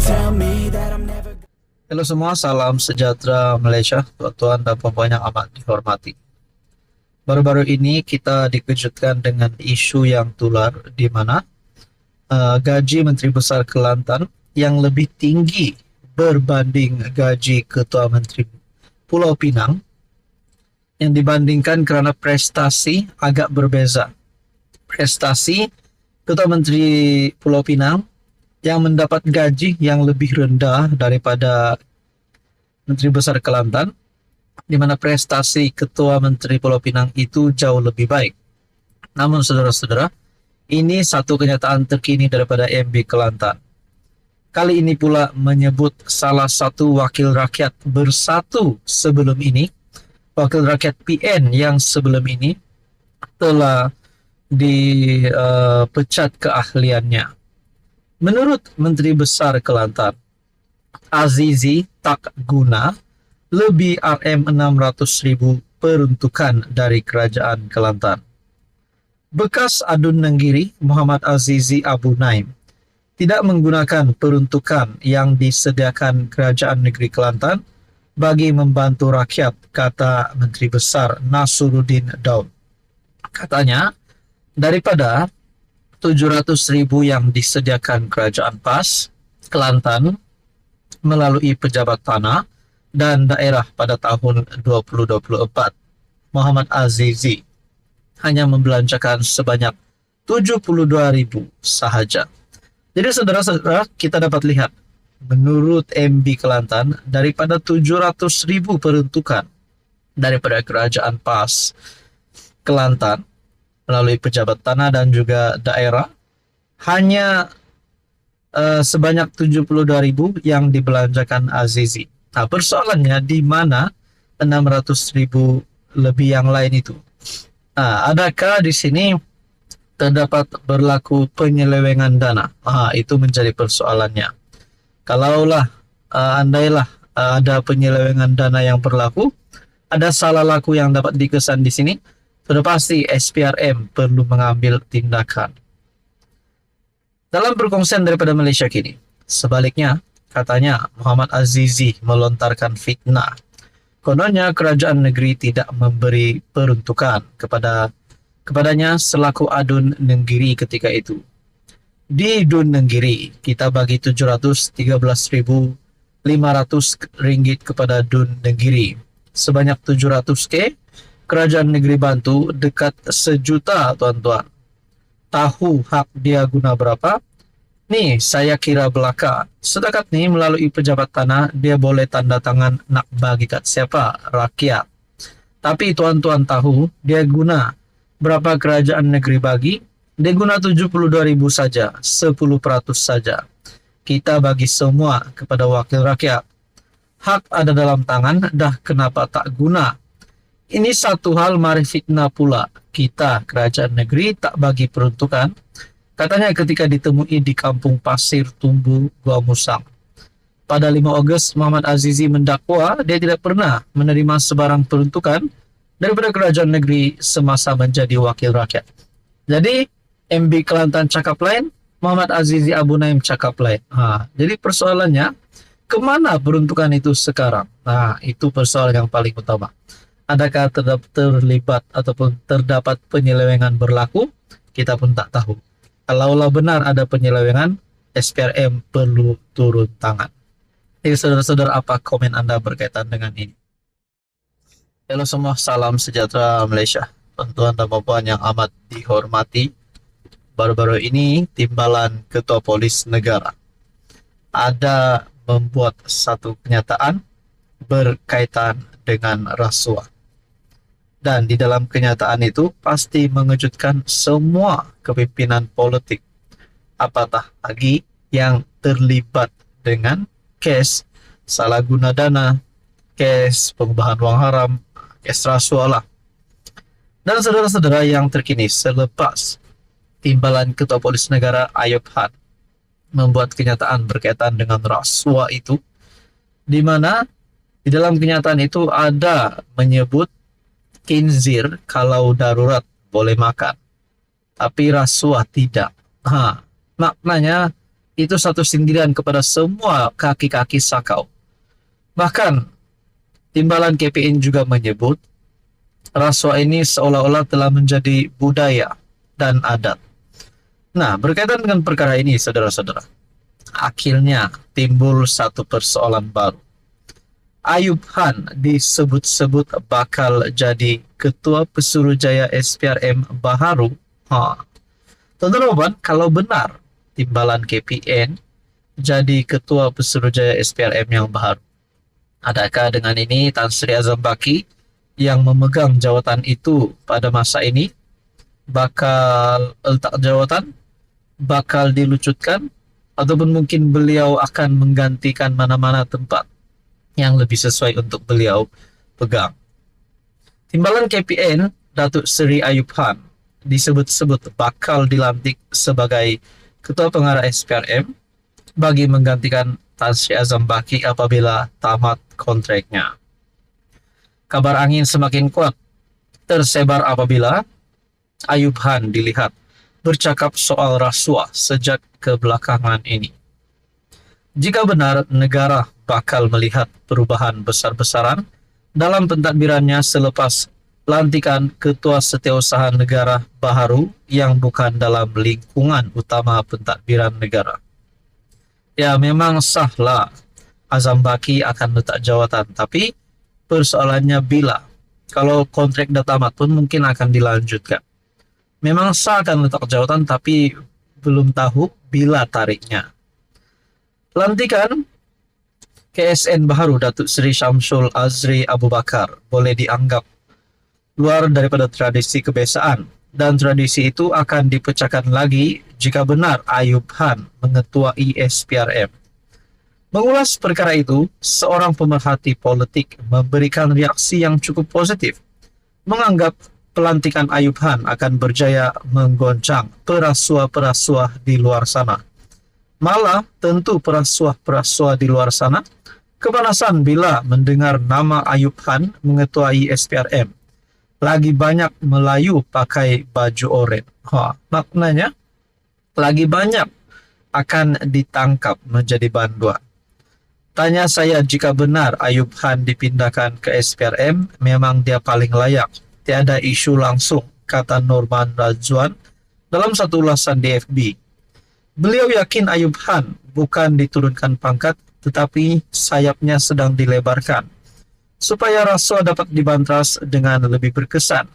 tell me that I'm never. Halo semua, salam sejahtera Malaysia, tuan-tuan dan puan-puan yang amat dihormati. Baru-baru ini kita dikejutkan dengan isu yang tular di mana gaji Menteri Besar Kelantan yang lebih tinggi berbanding gaji Ketua Menteri Pulau Pinang yang dibandingkan kerana prestasi agak berbeza. Prestasi Ketua Menteri Pulau Pinang yang mendapat gaji yang lebih rendah daripada Menteri Besar Kelantan, di mana prestasi Ketua Menteri Pulau Pinang itu jauh lebih baik. Namun saudara-saudara, ini satu kenyataan terkini daripada MB Kelantan. Kali ini pula menyebut salah satu wakil rakyat bersatu sebelum ini, wakil rakyat PN yang sebelum ini telah dipecat keahliannya. Menurut Menteri Besar Kelantan, Azizi tak guna lebih RM600,000 peruntukan dari Kerajaan Kelantan. Bekas Adun Nenggiri Muhammad Azizi Abu Naim tidak menggunakan peruntukan yang disediakan Kerajaan Negeri Kelantan bagi membantu rakyat, kata Menteri Besar Nasruddin Daud. Katanya, daripada 700,000 yang disediakan Kerajaan PAS Kelantan melalui pejabat tanah dan daerah pada tahun 2024, Muhammad Azizi hanya membelanjakan sebanyak 72,000 sahaja. Jadi saudara-saudara, kita dapat lihat menurut MB Kelantan daripada 700,000 peruntukan daripada Kerajaan PAS Kelantan melalui pejabat tanah dan juga daerah, hanya sebanyak 72,000 yang dibelanjakan Azizi. Nah, persoalannya di mana 600,000 lebih yang lain itu? Nah, adakah di sini terdapat berlaku penyelewengan dana? Itu menjadi persoalannya. Kalaulah andailah ada penyelewengan dana yang berlaku, ada salah laku yang dapat dikesan di sini, sudah pasti SPRM perlu mengambil tindakan. Dalam perkongsian daripada Malaysia Kini, sebaliknya, katanya Muhammad Azizi melontarkan fitnah. Kononnya kerajaan negeri tidak memberi peruntukan kepadanya selaku Adun Nenggiri ketika itu. Di Dun Nenggiri, kita bagi 713,500 ringgit kepada Dun Nenggiri. Sebanyak 700K, Kerajaan Negeri bantu dekat 1 juta, tuan-tuan. Tahu hak dia guna berapa? Nih, saya kira belaka. Setakat ni melalui pejabat tanah, dia boleh tanda tangan nak bagi kat siapa? Rakyat. Tapi tuan-tuan tahu, dia guna berapa kerajaan negeri bagi? Dia guna 72,000 saja, 10% saja. Kita bagi semua kepada wakil rakyat. Hak ada dalam tangan, dah kenapa tak guna? Ini satu hal mari fitnah pula. Kita, kerajaan negeri, tak bagi peruntukan. Katanya ketika ditemui di Kampung Pasir Tumbu, Gua Musang. Pada 5 Ogos, Muhammad Azizi mendakwa dia tidak pernah menerima sebarang peruntukan daripada kerajaan negeri semasa menjadi wakil rakyat. Jadi, MB Kelantan cakap lain, Muhammad Azizi Abu Naim cakap lain. Jadi persoalannya, kemana peruntukan itu sekarang? Itu persoalan yang paling utama. Adakah terlibat ataupun terdapat penyelewengan berlaku? Kita pun tak tahu. Kalaulah benar ada penyelewengan, SPRM perlu turun tangan. Jadi saudara-saudara, apa komen Anda berkaitan dengan ini? Halo semua, salam sejahtera Malaysia. Tuan-tuan dan puan yang amat dihormati, baru-baru ini Timbalan Ketua Polis Negara ada membuat satu kenyataan berkaitan dengan rasuah. Dan di dalam kenyataan itu pasti mengejutkan semua kepimpinan politik. Apatah lagi yang terlibat dengan kes salah guna dana, kes pengubahan wang haram, kes rasuah lah. Dan saudara-saudara yang terkini, selepas Timbalan Ketua Polis Negara Ayub Han membuat kenyataan berkaitan dengan rasuah itu, di mana di dalam kenyataan itu ada menyebut khinzir kalau darurat boleh makan, tapi rasuah tidak. Maknanya itu satu sindiran kepada semua kaki-kaki sakau. Bahkan, timbalan KPN juga menyebut rasuah ini seolah-olah telah menjadi budaya dan adat. Nah, berkaitan dengan perkara ini, saudara-saudara, akhirnya timbul satu persoalan baru. Ayub Han disebut-sebut bakal jadi Ketua Pesuruhjaya SPRM baharu. Teman-teman, kalau benar timbalan KPN jadi Ketua Pesuruhjaya SPRM yang baru, adakah dengan ini Tan Sri Azam Baki yang memegang jawatan itu pada masa ini bakal letak jawatan, bakal dilucutkan, ataupun mungkin beliau akan menggantikan mana-mana tempat yang lebih sesuai untuk beliau pegang? Timbalan KPN Datuk Seri Ayub Han disebut-sebut bakal dilantik sebagai Ketua Pengarah SPRM bagi menggantikan Tan Sri Azam Baki apabila tamat kontraknya. Kabar angin semakin kuat tersebar apabila Ayub Han dilihat bercakap soal rasuah sejak kebelakangan ini. Jika benar negara bakal melihat perubahan besar-besaran dalam pentadbirannya selepas lantikan Ketua Setiausaha Negara baharu yang bukan dalam lingkungan utama pentadbiran negara. Ya, memang sahlah Azam Baki akan letak jawatan, tapi persoalannya bila. Kalau kontrak dah tamat pun mungkin akan dilanjutkan. Memang sah akan letak jawatan, tapi belum tahu bila tariknya. Lantikan KSN baharu Datuk Seri Syamsul Azri Abu Bakar boleh dianggap luar daripada tradisi kebiasaan, dan tradisi itu akan dipecahkan lagi jika benar Ayub Han mengetuai SPRM. Mengulas perkara itu, seorang pemerhati politik memberikan reaksi yang cukup positif, menganggap pelantikan Ayub Han akan berjaya menggoncang perasuah-perasuah di luar sana. Malah tentu perasuah-perasuah di luar sana kepanasan bila mendengar nama Ayub Han mengetuai SPRM. Lagi banyak Melayu pakai baju oranye. Maknanya lagi banyak akan ditangkap menjadi banduan. Tanya saya, jika benar Ayub Han dipindahkan ke SPRM, memang dia paling layak. Tiada isu langsung, kata Norman Razwan dalam satu ulasan di FB. Beliau yakin Ayub Han bukan diturunkan pangkat, tetapi sayapnya sedang dilebarkan supaya rasuah dapat dibantas dengan lebih berkesan.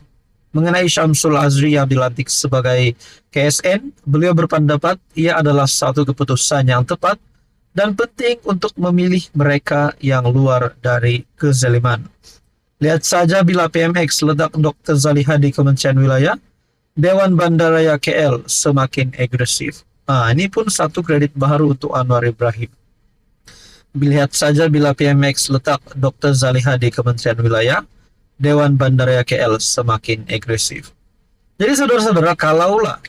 Mengenai Syamsul Azri yang dilantik sebagai KSN, beliau berpendapat ia adalah satu keputusan yang tepat dan penting untuk memilih mereka yang luar dari kezaliman. Lihat saja bila PMX letak Dr. Zaliha di Kementerian Wilayah, Dewan Bandaraya KL semakin agresif. Ini pun satu kredit baru untuk Anwar Ibrahim. Lihat saja bila PMX letak Dr. Zaliha di Kementerian Wilayah, Dewan Bandaraya KL semakin agresif. Jadi saudara-saudara, kalaulah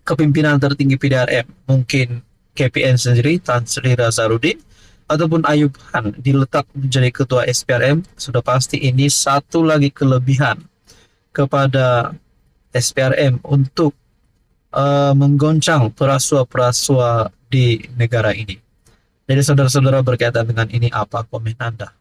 kepimpinan tertinggi PDRM, mungkin KPN sendiri, Tan Sri Razarudin, ataupun Ayub Han diletak menjadi ketua SPRM, sudah pasti ini satu lagi kelebihan kepada SPRM untuk menggoncang perasuah-perasuah di negara ini. Jadi saudara-saudara, berkaitan dengan ini apa komen Anda?